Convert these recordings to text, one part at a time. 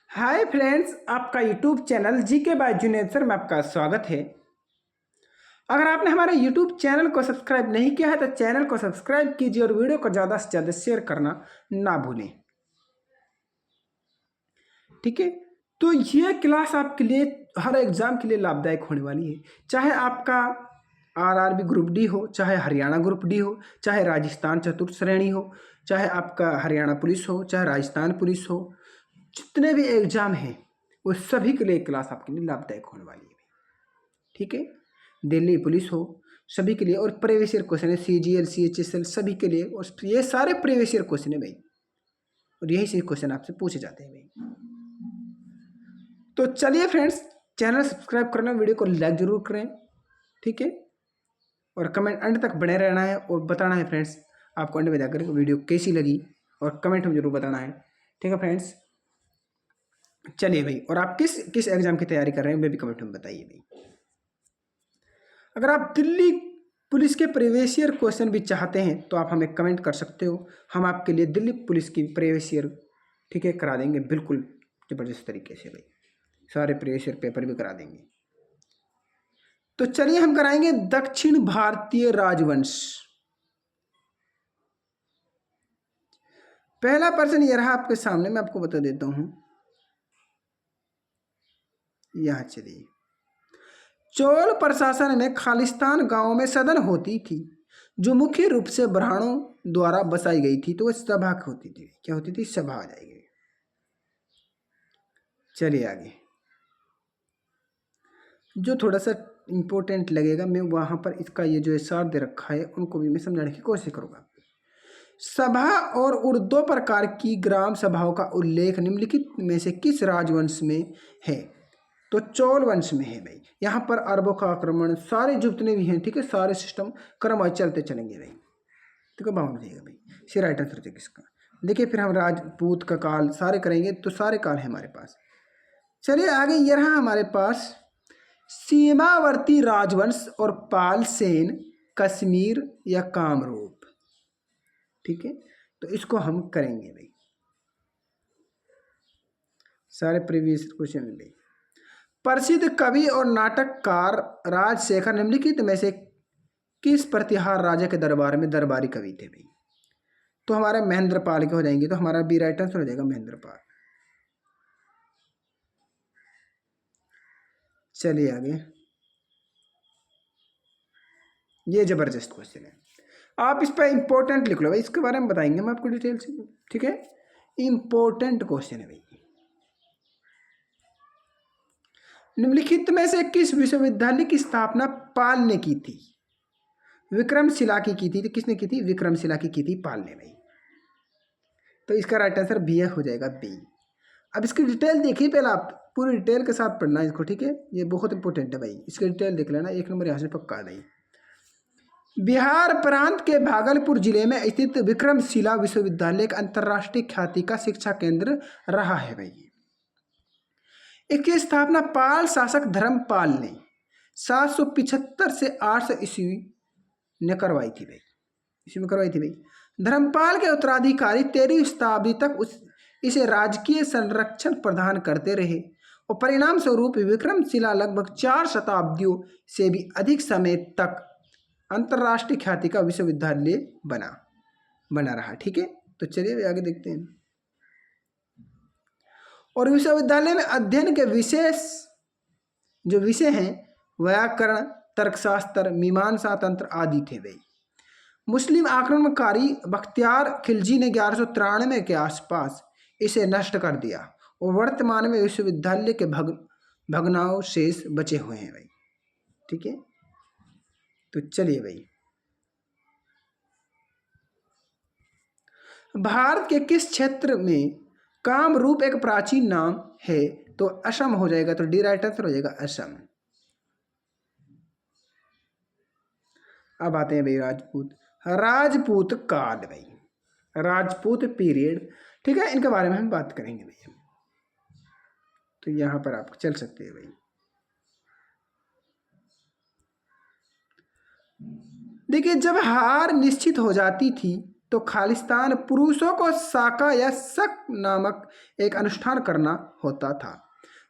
Hi friends, आपका YouTube channel GK by Junaid sir में आपका स्वागत है। अगर आपने हमारे यूट्यूब चैनल को सब्सक्राइब नहीं किया है तो चैनल को सब्सक्राइब कीजिए और वीडियो को ज़्यादा से ज़्यादा शेयर करना ना भूलें। ठीक है, तो ये क्लास आपके लिए हर एग्ज़ाम के लिए लाभदायक होने वाली है। चाहे आपका आरआरबी ग्रुप डी हो, चाहे हरियाणा ग्रुप डी हो, चाहे राजस्थान चतुर्थ श्रेणी हो, चाहे आपका हरियाणा पुलिस हो, चाहे राजस्थान पुलिस हो, जितने भी एग्ज़ाम हैं वो सभी के लिए क्लास आपके लिए लाभदायक होने वाली है। ठीक है, दिल्ली पुलिस हो, सभी के लिए। और प्रीवियस ईयर क्वेश्चन है, सीजीएल सीएचएसएल सभी के लिए, और ये सारे प्रीवियस ईयर क्वेश्चन है भाई, और यही से क्वेश्चन आपसे पूछे जाते हैं भाई। तो चलिए फ्रेंड्स, चैनल सब्सक्राइब करना, वीडियो को लाइक जरूर करें। ठीक है, और कमेंट अंत तक बने रहना है और बताना है फ्रेंड्स आपको अंत में जाकर वीडियो कैसी लगी, और कमेंट में जरूर बताना है। ठीक है फ्रेंड्स, चलिए भाई, और आप किस किस एग्जाम की तैयारी कर रहे हैं वे भी कमेंट में बताइए भाई। अगर आप दिल्ली पुलिस के प्रीवियस ईयर क्वेश्चन भी चाहते हैं तो आप हमें कमेंट कर सकते हो। हम आपके लिए दिल्ली पुलिस की प्रीवियस ईयर ठीक है करा देंगे, बिल्कुल ज़बरदस्त तरीके से भाई, सारे प्रीवियस ईयर पेपर भी करा देंगे। तो चलिए हम कराएंगे दक्षिण भारतीय राजवंश। पहला प्रश्न ये रहा आपके सामने, मैं आपको बता देता हूं। यहां चलिए, चोल प्रशासन में खालिस्तान गांव में सदन होती थी जो मुख्य रूप से ब्राह्मणों द्वारा बसाई गई थी। तो वह सभा होती थी, क्या होती थी? सभा आ जाएगी। चलिए आगे, जो थोड़ा सा इंपॉर्टेंट लगेगा मैं वहां पर इसका ये जो सार दे रखा है उनको भी मैं समझाने की कोशिश करूंगा। सभा और दो प्रकार की ग्राम सभाओं का उल्लेख निम्नलिखित में से किस राजवंश में है? तो चोल वंश में है भाई। यहाँ पर अरबों का आक्रमण, सारे जितने भी हैं ठीक है, सारे सिस्टम क्रमवार चलते चलेंगे भाई। ठीक है, बाउंड जाएगा भाई, इसे राइट आंसर हो किसका। देखिए फिर हम राजपूत का काल सारे करेंगे, तो सारे काल है हमारे पास। चलिए आगे, ये रहा हमारे पास सीमावर्ती राजवंश और पाल सेन, कश्मीर या कामरूप। ठीक है, तो इसको हम करेंगे भाई, सारे प्रीवियस क्वेश्चन में भाई। प्रसिद्ध कवि और नाटककार राजशेखर निम्नलिखित में से किस प्रतिहार राजा के दरबार में दरबारी कवि थे भाई? तो हमारे महेंद्र पाल के हो जाएंगे, तो हमारा बी राइट आंसर हो जाएगा महेंद्र पाल। चलिए आगे, ये जबरदस्त क्वेश्चन है, आप इस पर इंपॉर्टेंट लिख लो भाई, इसके बारे में बताएंगे हम आपको डिटेल से। ठीक है, इंपॉर्टेंट क्वेश्चन है भाई। निम्नलिखित में से किस विश्वविद्यालय की स्थापना पाल ने की थी? विक्रमशिला की थी। तो किसने की थी? विक्रमशिला की थी पाल ने भाई। तो इसका राइट आंसर बी हो जाएगा, बी। अब इसकी डिटेल देखिए, पहले आप पूरी डिटेल के साथ पढ़ना है इसको। ठीक है, ये बहुत इंपॉर्टेंट है भाई, इसकी डिटेल देख लेना, एक नंबर यहाँ से पक्का नहीं। बिहार प्रांत के भागलपुर जिले में स्थित विक्रमशिला विश्वविद्यालय एक अंतर्राष्ट्रीय ख्याति का शिक्षा केंद्र रहा है भाई। इसकी स्थापना पाल शासक धर्मपाल ने 775 से 800 ईस्वी ने करवाई थी भाई, इसी में करवाई थी भाई। धर्मपाल के उत्तराधिकारी 13वीं शताब्दी तक इसे राजकीय संरक्षण प्रदान करते रहे, और परिणाम स्वरूप विक्रमशिला लगभग 4 शताब्दियों से भी अधिक समय तक अंतर्राष्ट्रीय ख्याति का विश्वविद्यालय बना रहा। ठीक है, तो चलिए आगे देखते हैं। और विश्वविद्यालय में अध्ययन के जो विषय हैं, व्याकरण, तर्कशास्त्र, मीमांसा तंत्र आदि थे भाई। मुस्लिम आक्रमणकारी बख्तियार खिलजी ने 1193 के आसपास इसे नष्ट कर दिया, और वर्तमान में विश्वविद्यालय के भग्नावशेष बचे हुए हैं भाई। ठीक है, तो चलिए भाई, भारत के किस क्षेत्र में कामरूप एक प्राचीन नाम है? तो असम हो जाएगा, तो डी राइट आंसर हो जाएगा असम। अब आते हैं भाई राजपूत काल भाई, राजपूत पीरियड। ठीक है, इनके बारे में हम बात करेंगे भाई। तो यहां पर आप चल सकते हैं भाई। देखिए, जब हार निश्चित हो जाती थी तो खालिस्तान पुरुषों को साका या शक नामक एक अनुष्ठान करना होता था,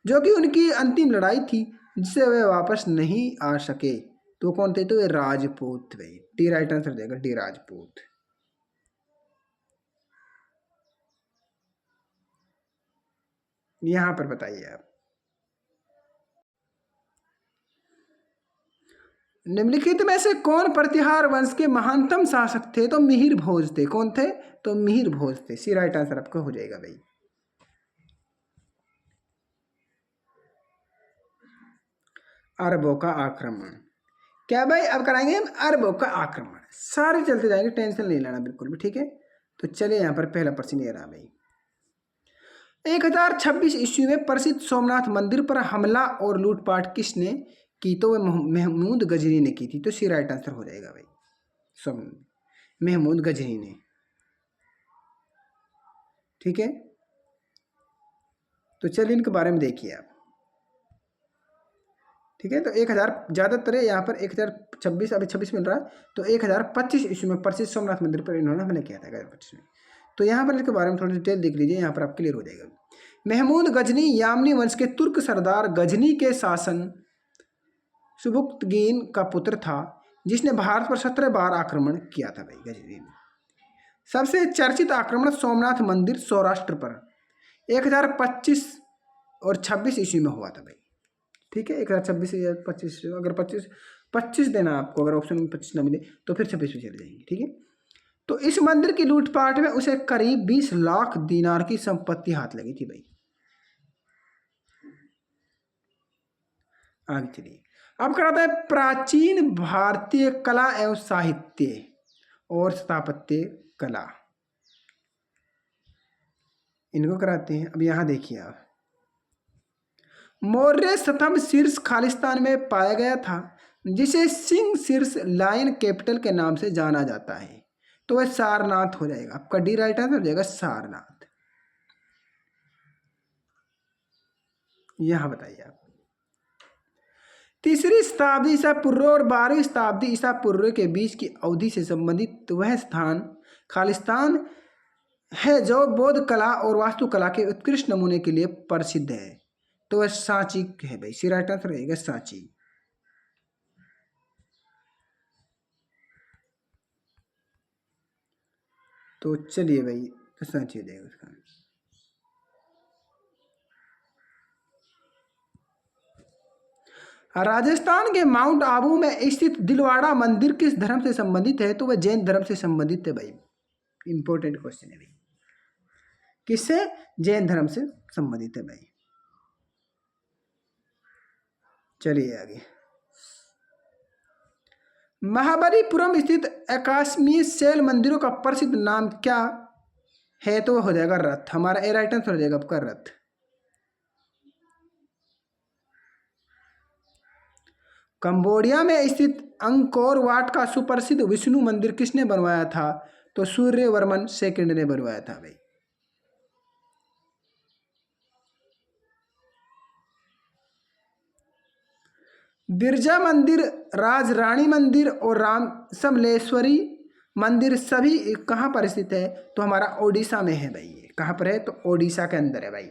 जो कि उनकी अंतिम लड़ाई थी जिससे वे वापस नहीं आ सके। तो कौन थे? तो ये राजपूत थे। डी राइट आंसर देगा, डी राजपूत। यहां पर बताइए आप, निम्नलिखित में से कौन प्रतिहार वंश के महानतम शासक थे? तो मिहिर भोज थे। कौन थे? तो मिहिर भोज थे। सी राइट आंसर आपका हो जाएगा भाई। अरबों का आक्रमण, क्या भाई अब कराएंगे हम अरबों का आक्रमण। सारे चलते जाएंगे, टेंशन नहीं लेना बिल्कुल भी, ठीक है। तो चलिए यहाँ पर पहला प्रश्न ये रहा भाई। 1026 ईस्वी में प्रसिद्ध सोमनाथ मंदिर पर हमला और लूटपाट किसने की? तो वह महमूद गजनी ने की थी। तो सी राइट आंसर हो जाएगा भाई, महमूद गजनी ने, ठीक है। तो चलिए इनके बारे में देखिए आप, ठीक है। तो 1000 ज़्यादातर है यहाँ पर 1026, अभी 26 मिल रहा है। तो 1025 ईस्वी में प्रसिद्ध सोमनाथ मंदिर पर इन्होंने हमला किया था 1025 में। तो यहाँ पर इसके बारे में थोड़ी डिटेल देख लीजिए, यहाँ पर आप क्लियर हो जाएगा। महमूद गजनी यामनी वंश के तुर्क सरदार गजनी के शासन सुबुक्तगीन का पुत्र था, जिसने भारत पर 17 बार आक्रमण किया था भाई गजनी ने। सबसे चर्चित आक्रमण सोमनाथ मंदिर सौराष्ट्र पर 1025 और 26 ईस्वी में हुआ था भाई, ठीक है। 1026 या 25, अगर 25 देना आपको, अगर ऑप्शन में 25 ना मिले तो फिर 26 में चले जाएंगे, ठीक है। तो इस मंदिर की लूटपाट में उसे करीब 20 लाख दीनार की संपत्ति हाथ लगी थी भाई। आगे चलिए, अब कराता है प्राचीन भारतीय कला एवं साहित्य और स्थापत्य कला, इनको कराते हैं। अब यहां देखिए आप, मौर्य स्तंभ शीर्ष खालिस्तान में पाया गया था, जिसे सिंह शीर्ष लायन कैपिटल के नाम से जाना जाता है। तो वह सारनाथ हो जाएगा आपका, डी राइट आंसर हो जाएगा सारनाथ। यहां बताइए आप, 3री शताब्दी ईसा पूर्व और 12वीं शताब्दी ईसा पूर्व के बीच की अवधि से संबंधित वह स्थान खालिस्तान है जो बौद्ध कला और वास्तुकला के उत्कृष्ट नमूने के लिए प्रसिद्ध है। तो वह सांची है भाई, सी राइट आंसर रहेगा सांची। तो चलिए भाई, तो सांची हो जाएगा उसका। राजस्थान के माउंट आबू में स्थित दिलवाड़ा मंदिर किस धर्म से संबंधित है? तो वह जैन धर्म से संबंधित है भाई। इंपॉर्टेंट क्वेश्चन है भाई, किससे? जैन धर्म से संबंधित है भाई। चलिए आगे, महाबलीपुरम स्थित आकाशमीय शैल मंदिरों का प्रसिद्ध नाम क्या है? तो हो जाएगा रथ। हमारा ए राइट आंसर हो जाएगा आपका रथ। कंबोडिया में स्थित अंकोर वाट का सुप्रसिद्ध विष्णु मंदिर किसने बनवाया था? तो सूर्यवर्मन सेकंड ने बनवाया था भाई। बिरजा मंदिर, राजरानी मंदिर और राम समलेश्वरी मंदिर सभी कहाँ पर स्थित है? तो हमारा ओडिशा में है भाई। कहाँ पर है? तो ओडिशा के अंदर है भाई,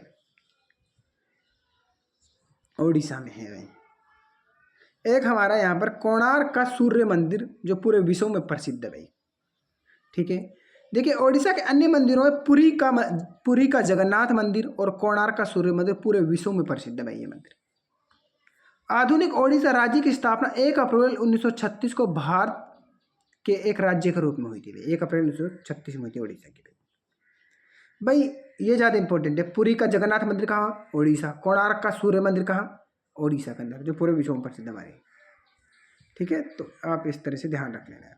ओडिशा में है भाई। एक हमारा यहाँ पर कोणार्क का सूर्य मंदिर जो पूरे विश्व में प्रसिद्ध है भाई, ठीक है। देखिए ओडिशा के अन्य मंदिरों में पुरी का जगन्नाथ मंदिर और कोणार्क का सूर्य मंदिर पूरे विश्व में प्रसिद्ध है भाई ये मंदिर। आधुनिक ओडिशा राज्य की स्थापना 1 अप्रैल 1936 को भारत के एक राज्य के रूप में हुई थी। 1 अप्रैल 1936 में हुई थी ओडिशा की भाई। ये ज़्यादा इंपॉर्टेंट है। पुरी का जगन्नाथ मंदिर कहाँ? ओडिशा। कोणार्क का सूर्य मंदिर कहाँ? ओडिशा के अंदर, जो पूरे विश्व में प्रसिद्ध हमारे, ठीक है। तो आप इस तरह से ध्यान रख लेना है।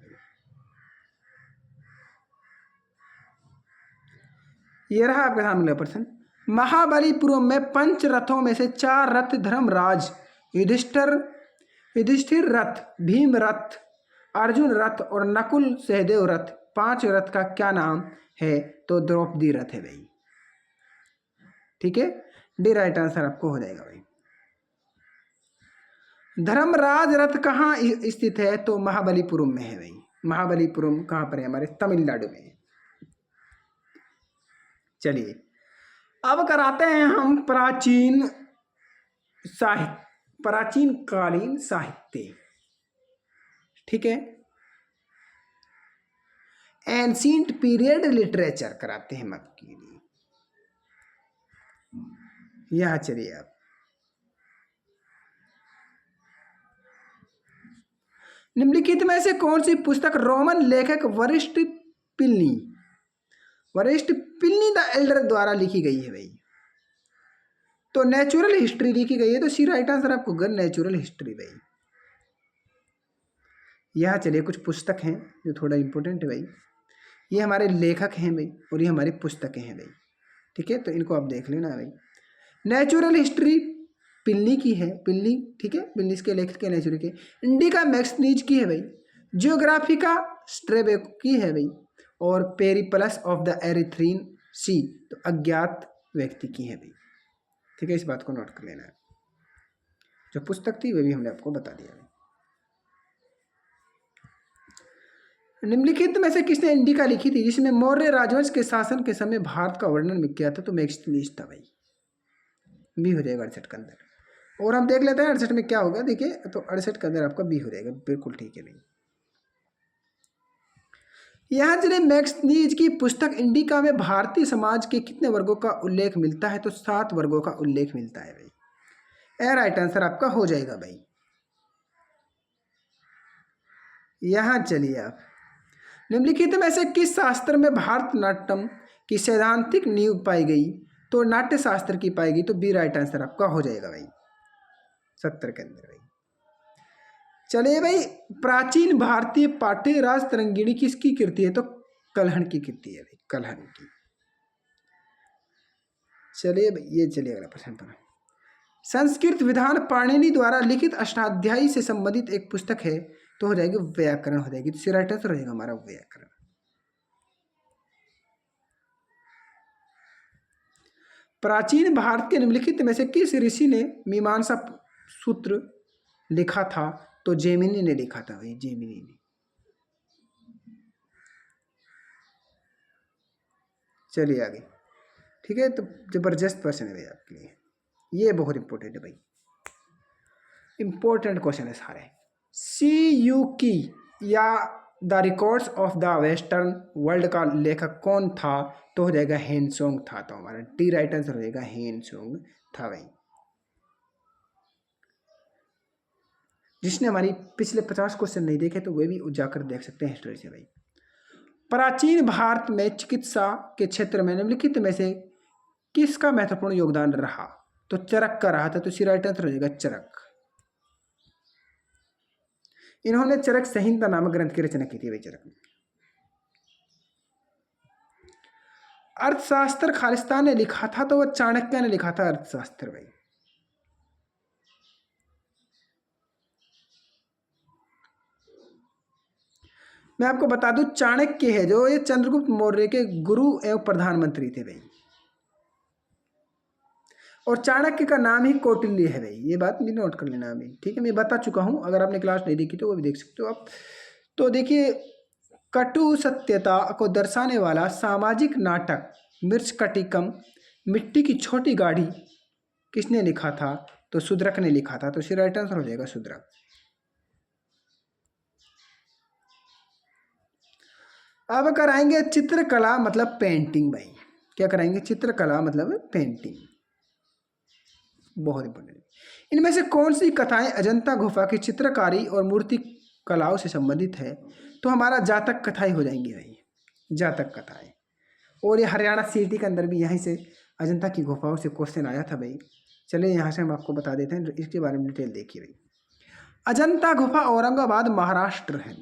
ये रहा आपके सामने प्रश्न। महाबलीपुरम में पंच रथों में से 4 रथ धर्मराज युधिष्ठिर रथ, भीम रथ, अर्जुन रथ और नकुल सहदेव रथ, 5 रथ का क्या नाम है? तो द्रौपदी रथ है भाई, ठीक है। डी राइट आंसर आपको हो जाएगा भाई। धर्मराज रथ कहाँ स्थित है? तो महाबलीपुरम में है भाई। महाबलीपुरम कहाँ पर है? हमारे तमिलनाडु में। चलिए अब कराते हैं हम प्राचीन कालीन साहित्य। ठीक है, एंशिएंट पीरियड लिटरेचर कराते हैं हम आपके लिए। यहां चलिए आप निम्नलिखित में से कौन सी पुस्तक रोमन लेखक वरिष्ठ पिल्नी द एल्डर द्वारा लिखी गई है भाई? तो नेचुरल हिस्ट्री लिखी गई है। तो सी राइट आंसर आपको गन नेचुरल हिस्ट्री भाई। यहाँ चलिए कुछ पुस्तक हैं जो थोड़ा इंपॉर्टेंट है भाई। ये हमारे लेखक हैं भाई और ये हमारी पुस्तकें हैं भाई। ठीक है, तो इनको आप देख लेना भाई। नेचुरल हिस्ट्री पिल्नी की है, पिल्नी। ठीक है, पिल्नी के लेखक के नेचुरल के। इंडिका मैक्सनीज की है भाई। जियोग्राफिका स्ट्रेबेक की है भाई। और पेरिप्लस ऑफ द एरिथ्रीन सी तो अज्ञात व्यक्ति की है भाई। ठीक है, इस बात को नोट कर लेना है। जो पुस्तक थी वह भी हमने आपको बता दिया। निम्नलिखित में से किसने इंडिका लिखी थी जिसमें मौर्य राजवंश के शासन के समय भारत का वर्णन किया था? तो मैक्सनीज था भाई। बी हो जाएगा 68 के अंदर। और हम देख लेते हैं 68 में क्या होगा। देखिए, तो 68 के अंदर आपका बी हो जाएगा। बिल्कुल ठीक है भाई। यहाँ चलिए मैक्सनीज की पुस्तक इंडिका में भारतीय समाज के कितने वर्गों का उल्लेख मिलता है? तो 7 वर्गों का उल्लेख मिलता है भाई। ए राइट आंसर आपका हो जाएगा भाई। यहाँ चलिए आप निम्नलिखित में से किस शास्त्र में भारतनाट्यम की सैद्धांतिक नींव पाई गई? तो नाट्य शास्त्र की पाई गई। तो बी राइट आंसर आपका हो जाएगा भाई 70 के अंदर भाई। चलिए भाई, प्राचीन भारतीय पाठ्य राज तरंगिणी किसकी कृति है? तो कल्हण की कृति है भाई, कल्हण की। चलिए भाई, ये चलिए अगला प्रश्न पर। संस्कृत विधान पाणिनि द्वारा लिखित अष्टाध्यायी से संबंधित एक पुस्तक है। तो हो जाएगी व्याकरण हो जाएगी। तो राइट आंसर हो जाएगा हमारा व्याकरण। प्राचीन भारत के निम्नलिखित में से किस ऋषि ने मीमांसा सूत्र लिखा था? तो जेमिनी ने लिखा था भाई, जेमिनी ने। चलिए आगे। ठीक है, तो जबरदस्त क्वेश्चन है भाई आपके लिए। ये बहुत इंपॉर्टेंट है भाई, इंपॉर्टेंट क्वेश्चन है सारे। सी यू की या the records of the western world का लेखक कौन था? तो हो जाएगा हेनसोंग था। तो हमारा डी राइट आंसर हो जाएगा हेनसोंग था भाई। जिसने हमारी पिछले 50 क्वेश्चन नहीं देखे तो वे भी जाकर देख सकते हैं हिस्ट्री से भाई। प्राचीन भारत में चिकित्सा के क्षेत्र में निम्नलिखित में से किसका महत्वपूर्ण योगदान रहा? तो चरक का रहा था। तो सी राइट आंसर हो जाएगा चरक। इन्होंने चरक संहिता नामक ग्रंथ की रचना की थी भाई, चरक। अर्थशास्त्र खालिस्तान ने लिखा था। तो वह चाणक्य ने लिखा था अर्थशास्त्र भाई। मैं आपको बता दूं, चाणक्य है जो ये चंद्रगुप्त मौर्य के गुरु एवं प्रधानमंत्री थे भाई। और चाणक्य का नाम ही कौटिल्य है भाई। ये बात भी नोट कर लेना अभी। ठीक है, मैं बता चुका हूं, अगर आपने क्लास नहीं देखी तो वो भी देख सकते हो आप। तो देखिए, कटु सत्यता को दर्शाने वाला सामाजिक नाटक मृच्छकटिकम मिट्टी की छोटी गाड़ी किसने लिखा था? तो शूद्रक ने लिखा था। तो इसका राइट आंसर हो जाएगा शूद्रक। अब कराएंगे चित्रकला मतलब पेंटिंग भाई। क्या कराएंगे? चित्रकला मतलब पेंटिंग। बहुत इंपॉर्टेंट। इनमें से कौन सी कथाएं अजंता गुफा की चित्रकारी और मूर्ति कलाओं से संबंधित है? तो हमारा जातक कथाएं हो जाएंगी भाई, जातक कथाएं। और ये हरियाणा सिटी के अंदर भी यहीं से अजंता की गुफाओं से क्वेश्चन आया था भाई। चलिए यहाँ से हम आपको बता देते हैं, इसके बारे में डिटेल देखिए भाई। अजंता गुफा औरंगाबाद महाराष्ट्र है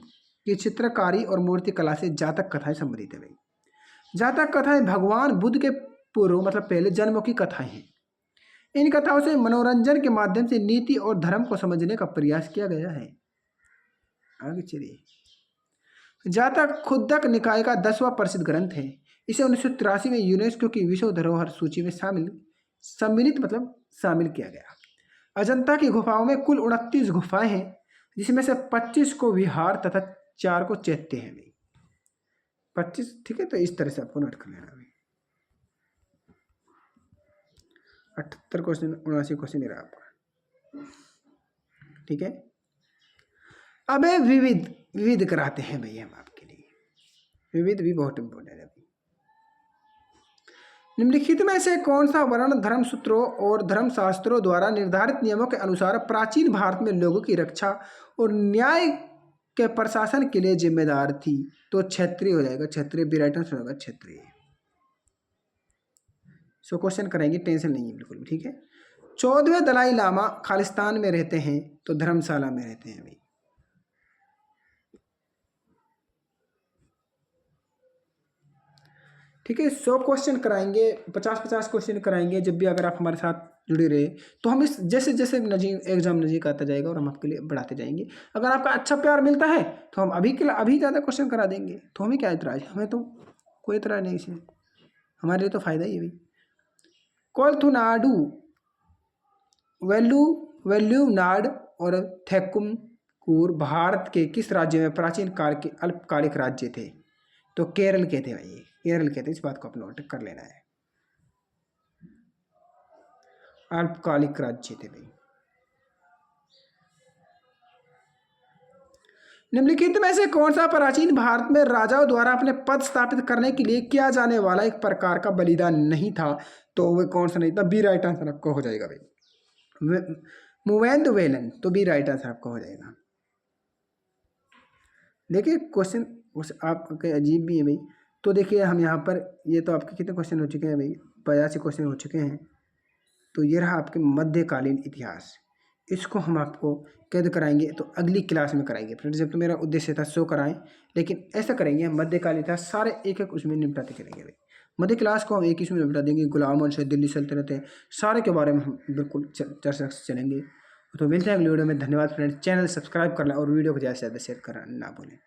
कि चित्रकारी और मूर्ति कला से जातक कथाएं संबंधित है भाई। जातक कथाएं भगवान बुद्ध के पूर्व मतलब पहले जन्मों की कथाएं हैं। इन कथाओं से मनोरंजन के माध्यम से नीति और धर्म को समझने का प्रयास किया गया है। आगे चलिए। जातक खुद्दक निकाय का 10वां प्रसिद्ध ग्रंथ है। इसे 1983 में यूनेस्को की विश्व धरोहर सूची में सम्मिलित मतलब शामिल किया गया। अजंता की गुफाओं में कुल 29 गुफाएं हैं, जिसमें से 25 को विहार तथा 4 को चैत्य हैं भाई। 25, ठीक है। तो इस तरह से आपको नोट कर लेना भाई। 78 क्वेश्चन, 79 क्वेश्चन रहा आपका। ठीक है, अब है विविध। विविध कराते हैं भैया हम आपके लिए, विविध भी बहुत इंपॉर्टेंट है। निम्नलिखित में से कौन सा वर्ण धर्मसूत्रों और धर्मशास्त्रों द्वारा निर्धारित नियमों के अनुसार प्राचीन भारत में लोगों की रक्षा और न्याय के प्रशासन के लिए जिम्मेदार थी? तो क्षत्रिय हो जाएगा, क्षत्रिय। बी राइट आंसर होगा क्षत्रिय। सो क्वेश्चन करेंगे, टेंशन नहीं है बिल्कुल भी। ठीक है, 14वें दलाई लामा खालिस्तान में रहते हैं, तो धर्मशाला में रहते हैं भाई। ठीक है, 100 क्वेश्चन कराएंगे, 50-50 क्वेश्चन कराएंगे जब भी, अगर आप हमारे साथ जुड़े रहे तो हम इस जैसे जैसे एग्जाम नज़दीक आता जाएगा और हम आपके लिए बढ़ाते जाएंगे। अगर आपका अच्छा प्यार मिलता है तो हम अभी ज़्यादा क्वेश्चन करा देंगे, तो हमें क्या इतराज, हमें तो कोई इतराज नहीं इसमें, हमारे लिए तो फ़ायदा ही है भाई। कोलथुनाडु, वेल्लुनाड और थेक्कुमकुर भारत के किस राज्य में प्राचीन काल के अल्पकालिक राज्य थे? तो केरल के थे भाई, केरल के थे। इस बात को आप नोट कर लेना है, अल्पकालिक राज्य थे भाई। निम्नलिखित में से कौन सा प्राचीन भारत में राजाओं द्वारा अपने पद स्थापित करने के लिए किया जाने वाला एक प्रकार का बलिदान नहीं था? तो वह कौन सा नहीं था? बी राइट आंसर आपको हो जाएगा भाई, मुवेंदुवेलन। तो बी राइट आंसर आपको हो जाएगा। देखिए क्वेश्चन आपके अजीब भी है भाई। तो देखिए हम यहाँ पर, ये तो आपके कितने क्वेश्चन हो चुके हैं भाई? 85 क्वेश्चन हो चुके हैं। तो ये रहा आपके मध्यकालीन इतिहास। इसको हम आपको कैद कराएंगे तो अगली क्लास में कराएंगे फ्रेंड्स। जब तो मेरा उद्देश्य था 100 कराएं, लेकिन ऐसा करेंगे हम मध्यकालीन इतिहास सारे एक एक उसमें निपटाते चलेंगे भाई। मध्य क्लास को हम एक ही इसमें निपटा देंगे, गुलाम वंश, दिल्ली सल्तनत है, सारे के बारे में हम बिल्कुल चर्चा चलेंगे। तो मिलते हैं अगली वीडियो में। धन्यवाद फ्रेंड्स, चैनल सब्सक्राइब करना और वीडियो को ज़्यादा से ज़्यादा शेयर करना ना भूलें।